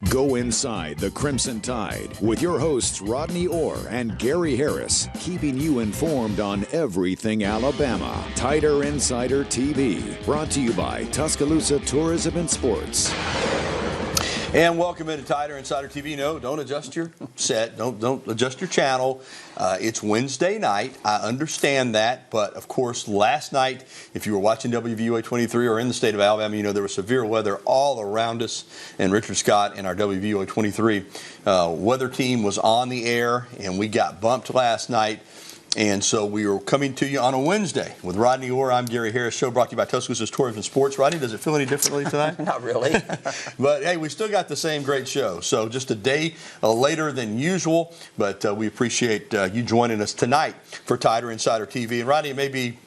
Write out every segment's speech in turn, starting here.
Go inside the Crimson Tide with your hosts Rodney Orr and Gary Harris, keeping you informed on everything Alabama. Tider Insider TV, brought to you by Tuscaloosa Tourism and Sports. And welcome into Tider Insider TV. No, don't adjust your set. Don't adjust your channel. It's Wednesday night. I understand that. But, of course, last night, if you were watching WVUA 23 or in the state of Alabama, you know there was severe weather all around us. And Richard Scott and our WVUA 23 weather team was on the air, and we got bumped last night. And so we are coming to you on a Wednesday with Rodney Orr. I'm Gary Harris. Show brought to you by Tuscaloosa Tourism and Sports. Rodney, does it feel any differently tonight? Not really. But, hey, we still got the same great show. So just a day later than usual. But we appreciate you joining us tonight for Tider Insider TV. And, Rodney, maybe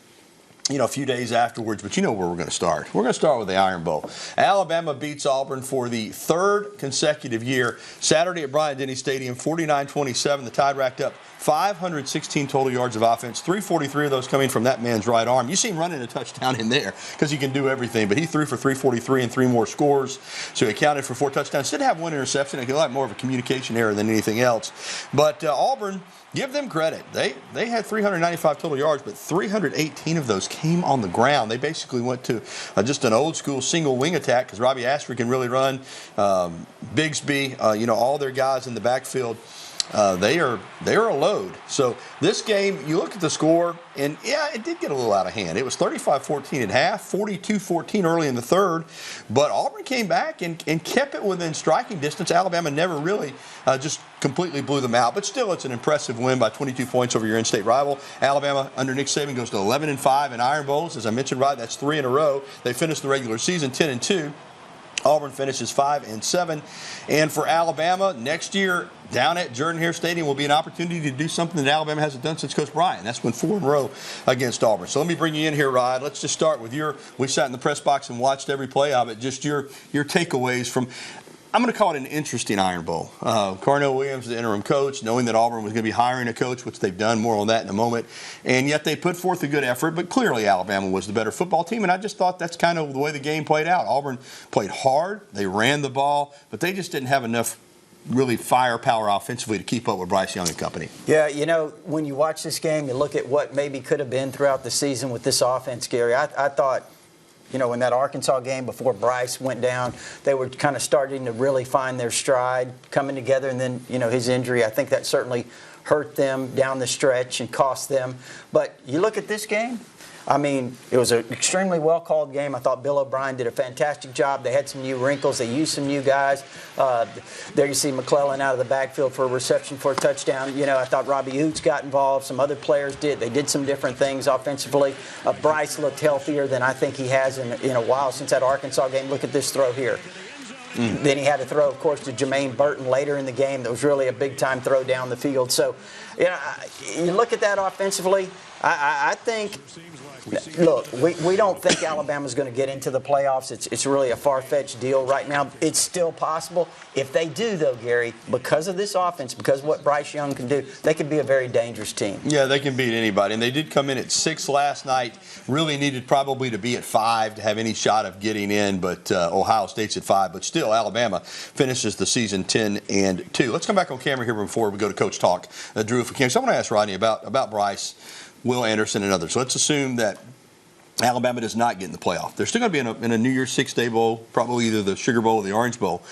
a few days afterwards, but you know where we're going to start. We're going to start with the Iron Bowl. Alabama beats Auburn for the third consecutive year. Saturday at Bryant-Denny Stadium, 49-27. The Tide racked up 516 total yards of offense, 343 of those coming from that man's right arm. You see him running a touchdown in there because he can do everything, but he threw for 343 and 3 more scores, so he accounted for 4 touchdowns. Did have 1 interception. A lot more of a communication error than anything else. But Auburn, give them credit. They had 395 total yards, but 318 of those came on the ground. They basically went to just an old-school single wing attack because Robbie Ashford can really run. Bigsby, all their guys in the backfield. They are a load. So this game, you look at the score, and yeah, it did get a little out of hand. It was 35-14 at half, 42-14 early in the third, but Auburn came back and kept it within striking distance. Alabama never really just completely blew them out, but still it's an impressive win by 22 points over your in-state rival. Alabama under Nick Saban goes to 11-5 in Iron Bowls. As I mentioned, right, that's 3 in a row. They finished the regular season 10-2. Auburn finishes 5-7. And for Alabama, next year down at Jordan-Hare Stadium will be an opportunity to do something that Alabama hasn't done since Coach Bryant. That's won 4 in a row against Auburn. So let me bring you in here, Rod. Let's just start with we sat in the press box and watched every play of it, just your takeaways from, I'm going to call it an interesting Iron Bowl. Carnell Williams, the interim coach, knowing that Auburn was going to be hiring a coach, which they've done, more on that in a moment, and yet they put forth a good effort, but clearly Alabama was the better football team, and I just thought that's kind of the way the game played out. Auburn played hard, they ran the ball, but they just didn't have enough really firepower offensively to keep up with Bryce Young and company. Yeah, when you watch this game, you look at what maybe could have been throughout the season with this offense, Gary. I thought, in that Arkansas game before Bryce went down, they were kind of starting to really find their stride coming together. And then, his injury, I think that certainly hurt them down the stretch and cost them. But you look at this game, it was an extremely well-called game. I thought Bill O'Brien did a fantastic job. They had some new wrinkles. They used some new guys. There you see McClellan out of the backfield for a reception for a touchdown. I thought Robbie Oots got involved. Some other players did. They did some different things offensively. Bryce looked healthier than I think he has in a while since that Arkansas game. Look at this throw here. Then he had to throw, of course, to Jermaine Burton later in the game. That was really a big-time throw down the field. So, you look at that offensively, I think, look, we don't think Alabama's going to get into the playoffs. It's really a far-fetched deal right now. It's still possible. If they do, though, Gary, because of this offense, because of what Bryce Young can do, they could be a very dangerous team. Yeah, they can beat anybody. And they did come in at 6 last night. Really needed probably to be at 5 to have any shot of getting in, but Ohio State's at 5. But still, Alabama finishes the season 10-2. Let's come back on camera here before we go to Coach Talk. Drew, if we can. So I want to ask Rodney about Bryce, Will Anderson, and others. So let's assume that Alabama does not get in the playoff. They're still going to be in a New Year's Six-Day Bowl, probably either the Sugar Bowl or the Orange Bowl.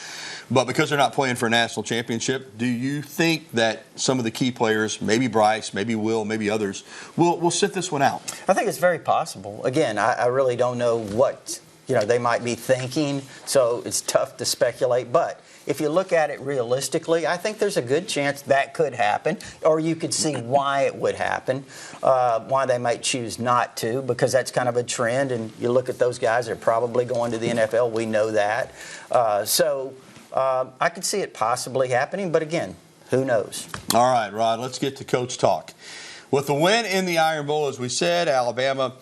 But because they're not playing for a national championship, do you think that some of the key players, maybe Bryce, maybe Will, maybe others, will sit this one out? I think it's very possible. Again, I really don't know what they might be thinking, so it's tough to speculate. But if you look at it realistically, I think there's a good chance that could happen, or you could see why it would happen, why they might choose not to, because that's kind of a trend. And you look at those guys, they're probably going to the NFL. We know that. I could see it possibly happening, but again, who knows? All right, Rod, let's get to Coach Talk. With the win in the Iron Bowl, as we said, Alabama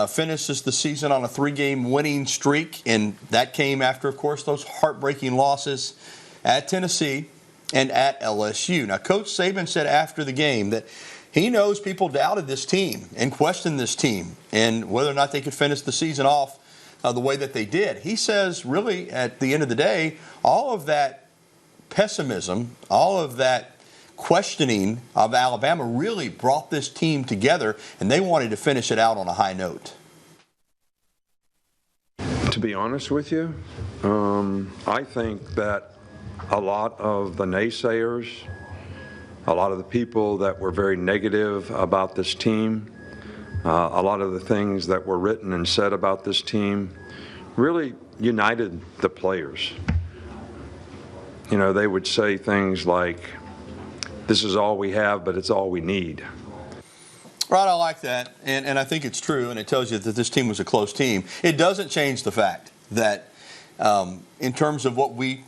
finishes the season on a 3-game winning streak, and that came after, of course, those heartbreaking losses at Tennessee and at LSU. Now, Coach Saban said after the game that he knows people doubted this team and questioned this team and whether or not they could finish the season off the way that they did. He says, really, at the end of the day, all of that pessimism, all of that questioning of Alabama really brought this team together, and they wanted to finish it out on a high note. To be honest with you, I think that a lot of the naysayers, a lot of the people that were very negative about this team, a lot of the things that were written and said about this team really united the players. You know, they would say things like, this is all we have, but it's all we need. Right, I like that, and I think it's true, and it tells you that this team was a close team. It doesn't change the fact that in terms of what we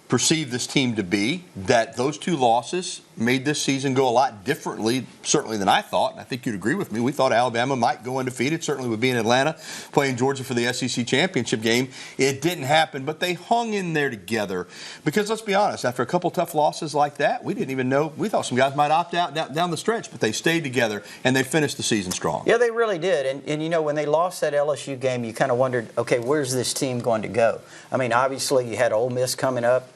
perceive this team to be, that those two losses made this season go a lot differently, certainly than I thought. And I think you'd agree with me. We thought Alabama might go undefeated, certainly would be in Atlanta, playing Georgia for the SEC championship game. It didn't happen, but they hung in there together. Because let's be honest, after a couple tough losses like that, we didn't even know. We thought some guys might opt out down the stretch, but they stayed together, and they finished the season strong. Yeah, they really did. And you know, when they lost that LSU game, you kind of wondered, okay, where's this team going to go? I mean, obviously, you had Ole Miss coming up,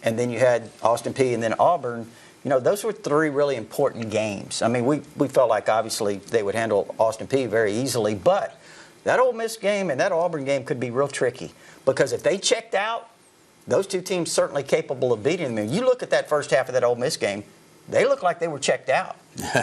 and then you had Austin Peay and then Auburn. You know, those were three really important games. I mean, we felt like obviously they would handle Austin Peay very easily, but that Ole Miss game and that Auburn game could be real tricky because if they checked out, those two teams certainly capable of beating them. You look at that first half of that Ole Miss game, they looked like they were checked out.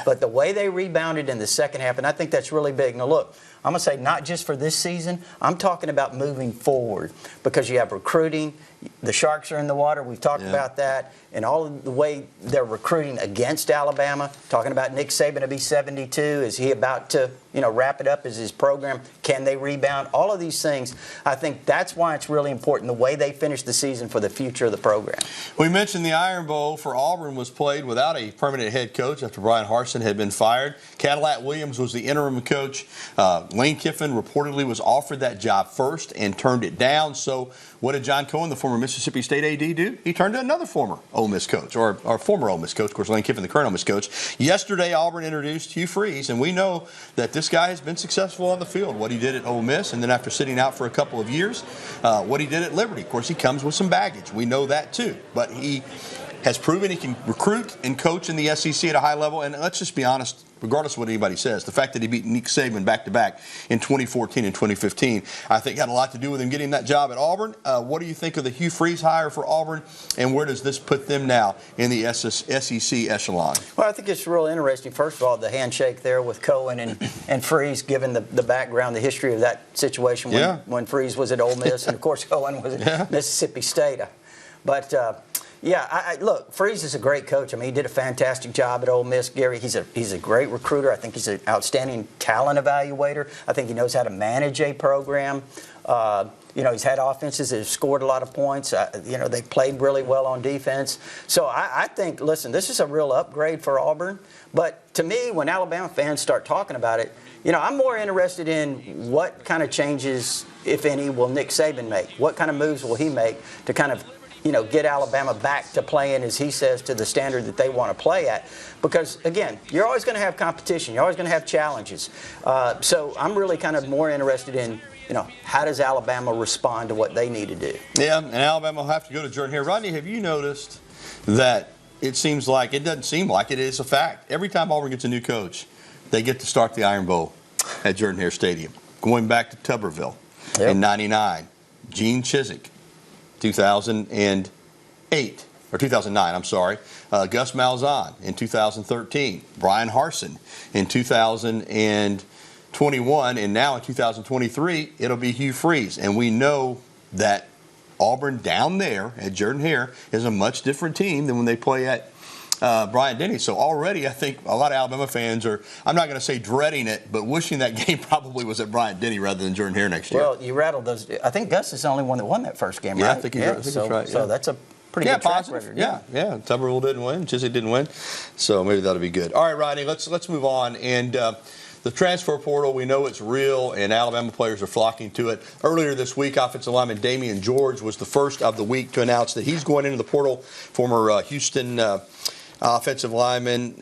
But the way they rebounded in the second half, and I think that's really big. Now, look, I'm going to say not just for this season. I'm talking about moving forward because you have recruiting. The Sharks are in the water. We've talked about that. And all of the way they're recruiting against Alabama, talking about Nick Saban to be 72. Is he about to, wrap it up as his program? Can they rebound? All of these things, I think that's why it's really important, the way they finish the season for the future of the program. We mentioned the Iron Bowl for Auburn was played without a permanent head coach after Brian Harsin had been fired. Cadillac Williams was the interim coach. Lane Kiffin reportedly was offered that job first and turned it down. So what did John Cohen, the former Mississippi State AD, do? He turned to another former Ole Miss coach, or former Ole Miss coach. Of course, Lane Kiffin, the current Ole Miss coach. Yesterday, Auburn introduced Hugh Freeze, and we know that this guy has been successful on the field. What he did at Ole Miss, and then after sitting out for a couple of years, what he did at Liberty. Of course, he comes with some baggage. We know that too. But he has proven he can recruit and coach in the SEC at a high level. And let's just be honest, regardless of what anybody says, the fact that he beat Nick Saban back-to-back in 2014 and 2015, I think had a lot to do with him getting that job at Auburn. What do you think of the Hugh Freeze hire for Auburn, and where does this put them now in the SEC echelon? Well, I think it's real interesting. First of all, the handshake there with Cohen and Freeze, given the background, the history of that situation when Freeze was at Ole Miss, and, of course, Cohen was at Mississippi State. But look, Freeze is a great coach. I mean, he did a fantastic job at Ole Miss. Gary, he's a great recruiter. I think he's an outstanding talent evaluator. I think he knows how to manage a program. He's had offenses that have scored a lot of points. They played really well on defense. So I think, listen, this is a real upgrade for Auburn. But to me, when Alabama fans start talking about it, I'm more interested in what kind of changes, if any, will Nick Saban make? What kind of moves will he make to kind of get Alabama back to playing, as he says, to the standard that they want to play at. Because, again, you're always going to have competition. You're always going to have challenges. So I'm really kind of more interested in, how does Alabama respond to what they need to do? Yeah, and Alabama will have to go to Jordan here. Rodney, have you noticed that it doesn't seem like it is a fact? Every time Auburn gets a new coach, they get to start the Iron Bowl at Jordan Hare Stadium. Going back to Tuberville in '99, Gene Chizik. 2008, or 2009, I'm sorry. Gus Malzahn in 2013. Brian Harsin in 2021. And now in 2023, it'll be Hugh Freeze. And we know that Auburn down there at Jordan Hare is a much different team than when they play at Bryant-Denny. So already I think a lot of Alabama fans are, I'm not going to say dreading it, but wishing that game probably was at Bryant-Denny rather than Jordan Hare next year. Well, you rattled those. I think Gus is the only one that won that first game, right? Yeah, I think he's right. So that's a pretty good track record. Yeah. Tuberville didn't win. Chizik didn't win. So maybe that'll be good. All right, Rodney, let's move on. And the transfer portal, we know it's real, and Alabama players are flocking to it. Earlier this week, offensive lineman Damian George was the first of the week to announce that he's going into the portal. Former Houston offensive lineman,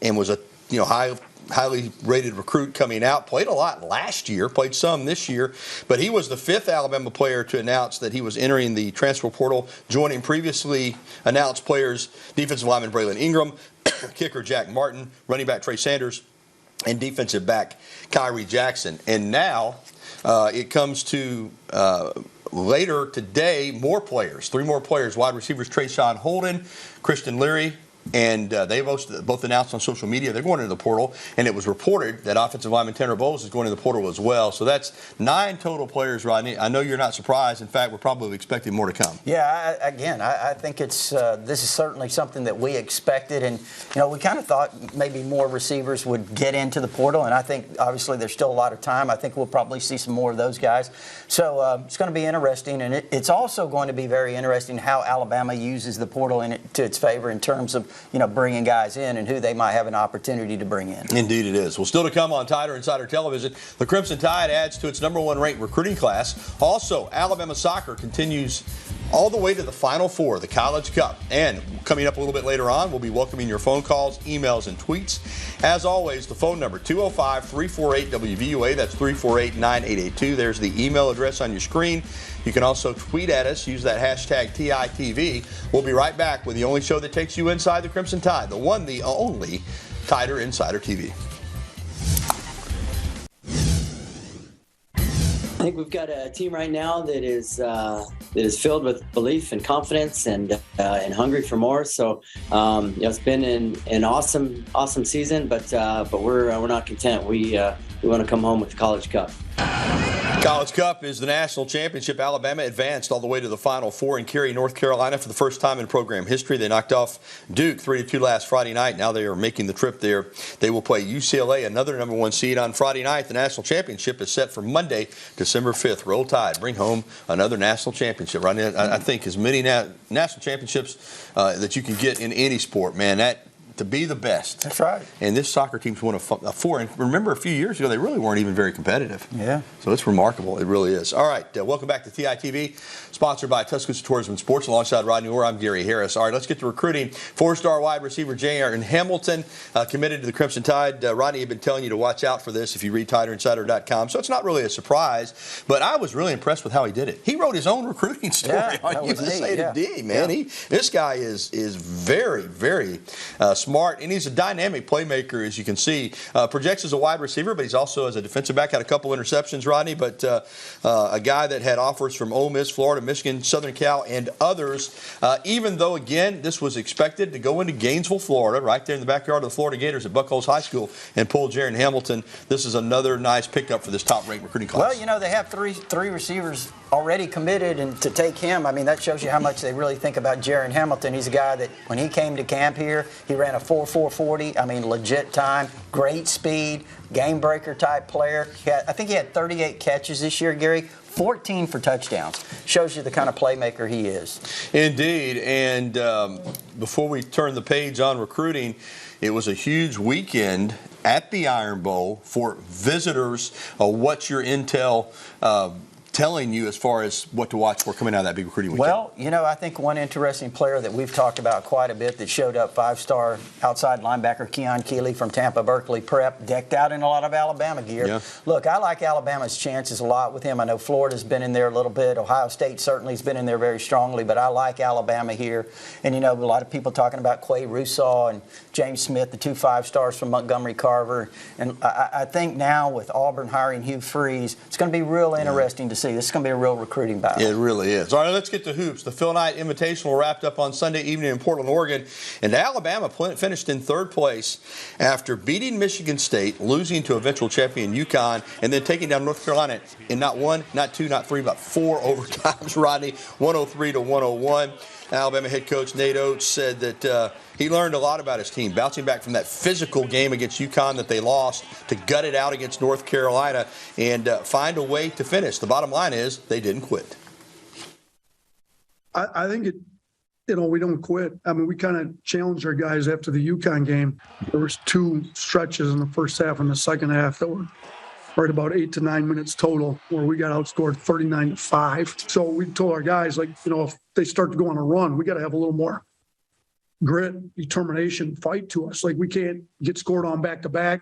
and was a high highly rated recruit coming out. Played a lot last year, played some this year, but he was the 5th Alabama player to announce that he was entering the transfer portal, joining previously announced players, defensive lineman Braylon Ingram, kicker Jack Martin, running back Trey Sanders, and defensive back Kyrie Jackson. And now it comes to later today, more players, 3 more players, wide receivers Trayshawn Holden, Christian Leary, and they both announced on social media they're going into the portal, and it was reported that offensive lineman Tanner Bowles is going into the portal as well. So that's 9 total players, Rodney. I know you're not surprised. In fact, we're probably expecting more to come. Yeah, I think it's this is certainly something that we expected, and we kind of thought maybe more receivers would get into the portal, and I think obviously there's still a lot of time. I think we'll probably see some more of those guys. So it's going to be interesting, and it's also going to be very interesting how Alabama uses the portal to its favor in terms of bringing guys in and who they might have an opportunity to bring in. Indeed it is. Well, still to come on Tider Insider Television, the Crimson Tide adds to its #1 ranked recruiting class. Also, Alabama soccer continues all the way to the Final Four, the College Cup. And coming up a little bit later on, we'll be welcoming your phone calls, emails, and tweets. As always, the phone number, 205-348-WVUA. That's 348-9882. There's the email address on your screen. You can also tweet at us. Use that hashtag TITV. We'll be right back with the only show that takes you inside the Crimson Tide, the one, the only Tider Insider TV. I think we've got a team right now that is filled with belief and confidence and hungry for more. So it's been an awesome season, but we're not content. We want to come home with the College Cup. College Cup is the national championship. Alabama advanced all the way to the Final Four and Cary, North Carolina for the first time in program history. They knocked off Duke 3-2 last Friday night. Now they are making the trip there. They will play UCLA, another #1 seed, on Friday night. The national championship is set for Monday, December 5th. Roll Tide. Bring home another national championship. Right? I think as many national championships that you can get in any sport, man, to be the best. That's right. And this soccer team's won a 4. And remember, a few years ago, they really weren't even very competitive. Yeah. So it's remarkable. It really is. All right. Welcome back to TITV, sponsored by Tuscaloosa Tourism and Sports. Alongside Rodney Orr, I'm Gary Harris. All right, let's get to recruiting. 4-star wide receiver J.R. Hamilton committed to the Crimson Tide. Rodney had been telling you to watch out for this if you read TiderInsider.com. So it's not really a surprise. But I was really impressed with how he did it. He wrote his own recruiting story on USA Today, man. Yeah. This guy is very, very smart, and he's a dynamic playmaker, as you can see. Projects as a wide receiver, but he's also as a defensive back. Had a couple interceptions, Rodney, but a guy that had offers from Ole Miss, Florida, Michigan, Southern Cal, and others. Even though, again, this was expected to go into Gainesville, Florida, right there in the backyard of the Florida Gators at Buckholz High School, and pull Jaron Hamilton. This is another nice pickup for this top-ranked recruiting class. Well, they have three receivers already committed, and to take him, I mean, that shows you how much they really think about Jaron Hamilton. He's a guy that when he came to camp here, he ran a 4.40. I mean, legit time, great speed, game breaker type player. I think he had 38 catches this year, Gary. 14 for touchdowns. Shows you the kind of playmaker he is. Indeed. And before we turn the page on recruiting, it was a huge weekend at the Iron Bowl for visitors. What's your intel telling you as far as what to watch for coming out of that big recruiting weekend? Well, I think one interesting player that we've talked about quite a bit that showed up, 5-star outside linebacker Keon Keeley from Tampa Berkeley Prep, decked out in a lot of Alabama gear. Yeah. Look, I like Alabama's chances a lot with him. I know Florida's been in there a little bit. Ohio State certainly has been in there very strongly, but I like Alabama here. And, a lot of people talking about Quay Russaw and James Smith, the 2 5-stars from Montgomery Carver. And I think now with Auburn hiring Hugh Freeze, it's going to be real interesting to see. This is going to be a real recruiting battle. It really is. All right, let's get to hoops. The Phil Knight Invitational wrapped up on Sunday evening in Portland, Oregon. And Alabama finished in 3rd place after beating Michigan State, losing to eventual champion UConn, and then taking down North Carolina in not 1, not 2, not 3, but 4 overtimes, Rodney, 103-101. Alabama head coach Nate Oates said that he learned a lot about his team, bouncing back from that physical game against UConn that they lost to gut it out against North Carolina and find a way to finish. The bottom line is they didn't quit. I think we don't quit. I mean, we kind of challenged our guys after the UConn game. There was 2 stretches in the first half and the second half that were right about 8 to 9 minutes total, where we got outscored 39-5. So we told our guys, if they start to go on a run, we got to have a little more grit, determination, fight to us. We can't get scored on back to back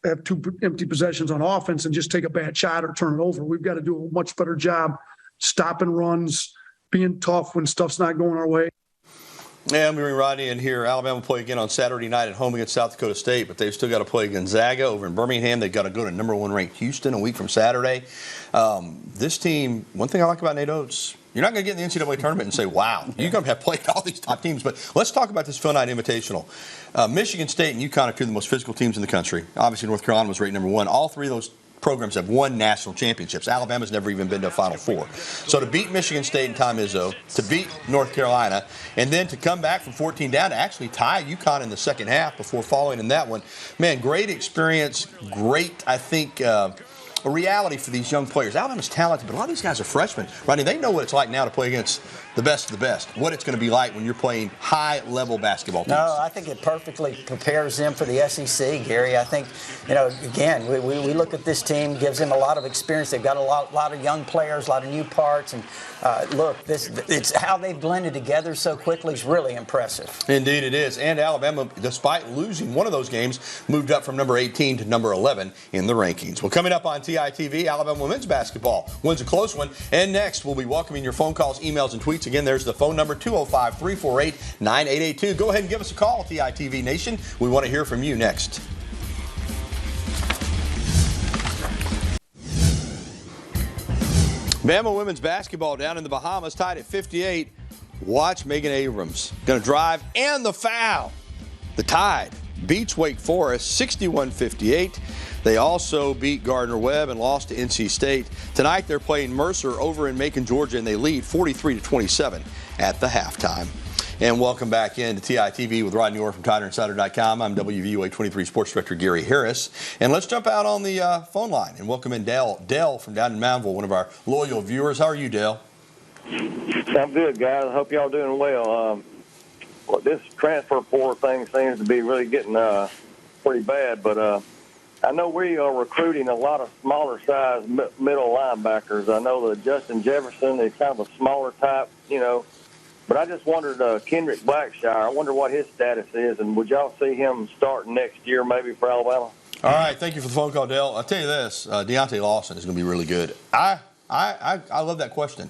have 2 empty possessions on offense and just take a bad shot or turn it over. We've got to do a much better job stopping runs, being tough when stuff's not going our way. Yeah, I'm bringing Rodney in here. Alabama will play again on Saturday night at home against South Dakota State, but they've still got to play Gonzaga over in Birmingham. They've got to go to number 1 ranked Houston a week from Saturday. This team, one thing I like about Nate Oates, you're not going to get in the NCAA tournament and say, wow, you're going to have played all these top teams. But let's talk about this Phil Knight Invitational. Michigan State and UConn are 2 of the most physical teams in the country. Obviously, North Carolina was ranked number 1. All 3 of those programs have won national championships. Alabama's never even been to a Final Four. So to beat Michigan State and Tom Izzo, to beat North Carolina, and then to come back from 14 down to actually tie UConn in the second half before falling in that one, man, great experience, great, I think, a reality for these young players. Alabama's talented, but a lot of these guys are freshmen. Rodney, they know what it's like now to play against the best of the best, what it's going to be like when you're playing high-level basketball teams. No, I think it perfectly prepares them for the SEC, Gary. I think, again, we look at this team, gives them a lot of experience. They've got a lot of young players, a lot of new parts, and look, it's how they've blended together so quickly is really impressive. Indeed it is. And Alabama, despite losing one of those games, moved up from number 18 to number 11 in the rankings. Well, coming up on TITV, Alabama women's basketball wins a close one. And next, we'll be welcoming your phone calls, emails, and tweets. Again, there's the phone number, 205-348-9882. Go ahead and give us a call, TITV Nation. We want to hear from you next. Bama women's basketball down in the Bahamas, tied at 58. Watch Megan Abrams. Going to drive and the foul. The Tide beats Wake Forest 61-58. They also beat Gardner-Webb and lost to NC State. Tonight they're playing Mercer over in Macon, Georgia, and they lead 43-27 at the halftime. And welcome back in to TITV with Rodney Orr from TiderInsider.com. I'm WVUA 23 Sports Director Gary Harris. And let's jump out on the phone line and welcome in Dale. Dale from down in Moundville, one of our loyal viewers. How are you, Dale? I'm good, guys. I hope y'all doing well. This transfer portal thing seems to be really getting pretty bad, but I know we are recruiting a lot of smaller size middle linebackers. I know that Justin Jefferson is kind of a smaller type, but I just wondered, Kendrick Blackshire, I wonder what his status is, and would y'all see him starting next year maybe for Alabama? All right, thank you for the phone call, Dale. I'll tell you this, Deontay Lawson is going to be really good. I love that question.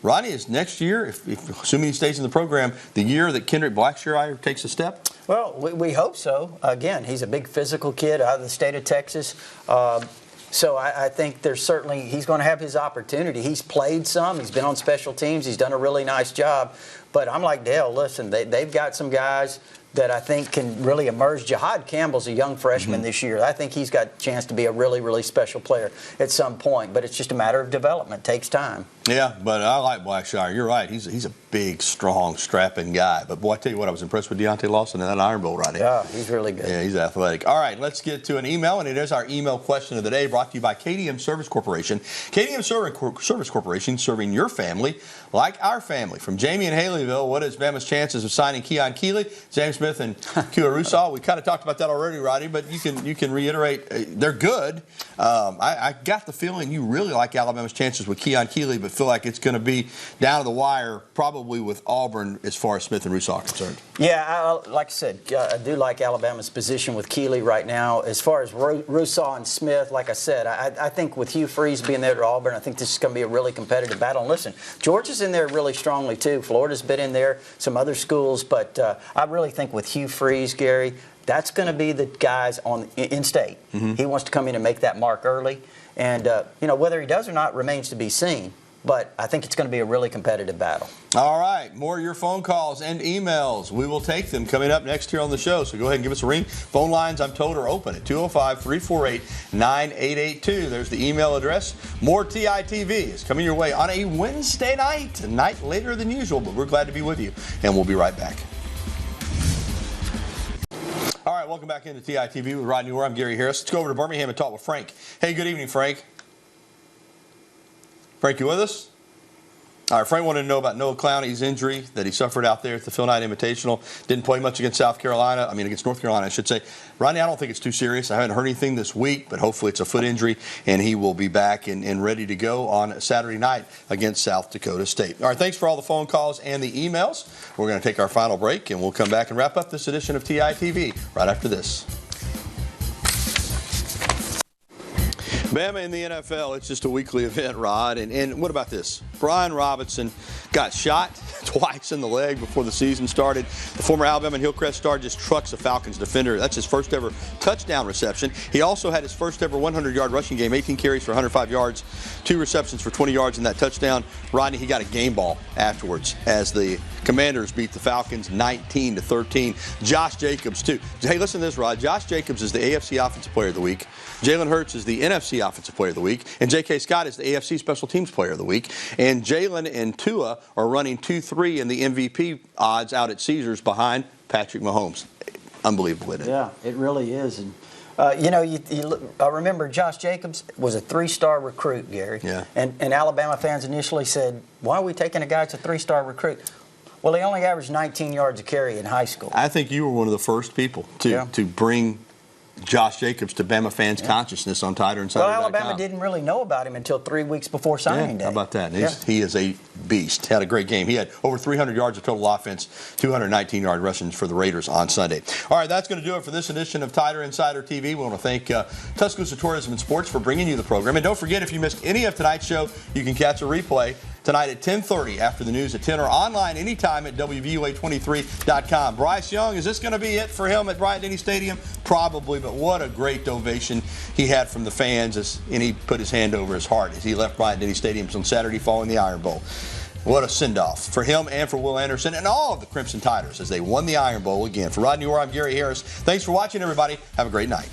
Rodney, is next year, if assuming he stays in the program, the year that Kendrick Blackshire takes a step? Well, we hope so. Again, he's a big physical kid out of the state of Texas. So I think he's going to have his opportunity. He's played some. He's been on special teams. He's done a really nice job. But I'm like Dale, listen, they've got some guys that I think can really emerge. Jahad Campbell's a young freshman this year. I think he's got a chance to be a really, really special player at some point. But it's just a matter of development. It takes time. Yeah, but I like Blackshire. You're right. He's a big, strong, strapping guy. But, boy, I tell you what, I was impressed with Deontay Lawson in that Iron Bowl right there. Yeah, he's really good. Yeah, he's athletic. All right, let's get to an email, and it is our email question of the day brought to you by KDM Service Corporation. KDM Service Corporation serving your family like our family. From Jamie in Haleyville, what is Bama's chances of signing Keon Keeley, James Smith, and Kua Russaw? We kind of talked about that already, Roddy, but you can reiterate. They're good. I got the feeling you really like Alabama's chances with Keon Keeley, but feel like it's going to be down to the wire, probably with Auburn as far as Smith and Russaw are concerned. Yeah, like I said, I do like Alabama's position with Keeley right now. As far as Russaw and Smith, like I said, I think with Hugh Freeze being there at Auburn, I think this is going to be a really competitive battle. And listen, Georgia's in there really strongly too. Florida's been in there, some other schools, but I really think with Hugh Freeze, Gary, that's going to be the guys in state. He wants to come in and make that mark early. And, whether he does or not remains to be seen. But I think it's going to be a really competitive battle. All right. More of your phone calls and emails. We will take them coming up next here on the show. So go ahead and give us a ring. Phone lines, I'm told, are open at 205-348-9882. There's the email address. More TITV is coming your way on a Wednesday night, a night later than usual. But we're glad to be with you. And we'll be right back. All right. Welcome back into TITV with Rodney Orr. I'm Gary Harris. Let's go over to Birmingham and talk with Frank. Hey, good evening, Frank. Frank, you with us? All right, Frank wanted to know about Noah Clowney's injury that he suffered out there at the Phil Knight Invitational. Didn't play much against against North Carolina, I should say. Rodney, I don't think it's too serious. I haven't heard anything this week, but hopefully it's a foot injury, and he will be back and ready to go on Saturday night against South Dakota State. All right, thanks for all the phone calls and the emails. We're going to take our final break, and we'll come back and wrap up this edition of TITV right after this. Bama in the NFL, it's just a weekly event, Rod. And what about this? Brian Robinson got shot twice in the leg before the season started. The former Alabama and Hillcrest star just trucks a Falcons defender. That's his first ever touchdown reception. He also had his first ever 100-yard rushing game, 18 carries for 105 yards, 2 receptions for 20 yards in that touchdown. Rodney, he got a game ball afterwards as the Commanders beat the Falcons 19-13. Josh Jacobs, too. Hey, listen to this, Rod. Josh Jacobs is the AFC Offensive Player of the Week. Jalen Hurts is the NFC Offensive Player of the Week. And J.K. Scott is the AFC Special Teams Player of the Week. And Jalen and Tua are running 2-3 in the MVP odds out at Caesars behind Patrick Mahomes. Unbelievable, isn't it? Yeah, it really is. And I remember Josh Jacobs was a 3-star recruit, Gary. Yeah. And Alabama fans initially said, why are we taking a guy that's a 3-star recruit? Well, he only averaged 19 yards a carry in high school. I think you were one of the first people to bring Josh Jacobs to Bama fans' consciousness on TiderInsider.com. Well, Alabama didn't really know about him until 3 weeks before signing day. How about that? He is a beast. Had a great game. He had over 300 yards of total offense, 219-yard rushing for the Raiders on Sunday. All right, that's going to do it for this edition of Tider Insider TV. We want to thank Tuscaloosa Tourism and Sports for bringing you the program. And don't forget, if you missed any of tonight's show, you can catch a replay tonight at 10:30 after the news at 10 or online anytime at WVUA23.com. Bryce Young, is this going to be it for him at Bryant-Denny Stadium? Probably, but what a great ovation he had from the fans and he put his hand over his heart as he left Bryant-Denny Stadium on Saturday following the Iron Bowl. What a send-off for him and for Will Anderson and all of the Crimson Tiders as they won the Iron Bowl again. For Rodney Orr, I'm Gary Harris. Thanks for watching, everybody. Have a great night.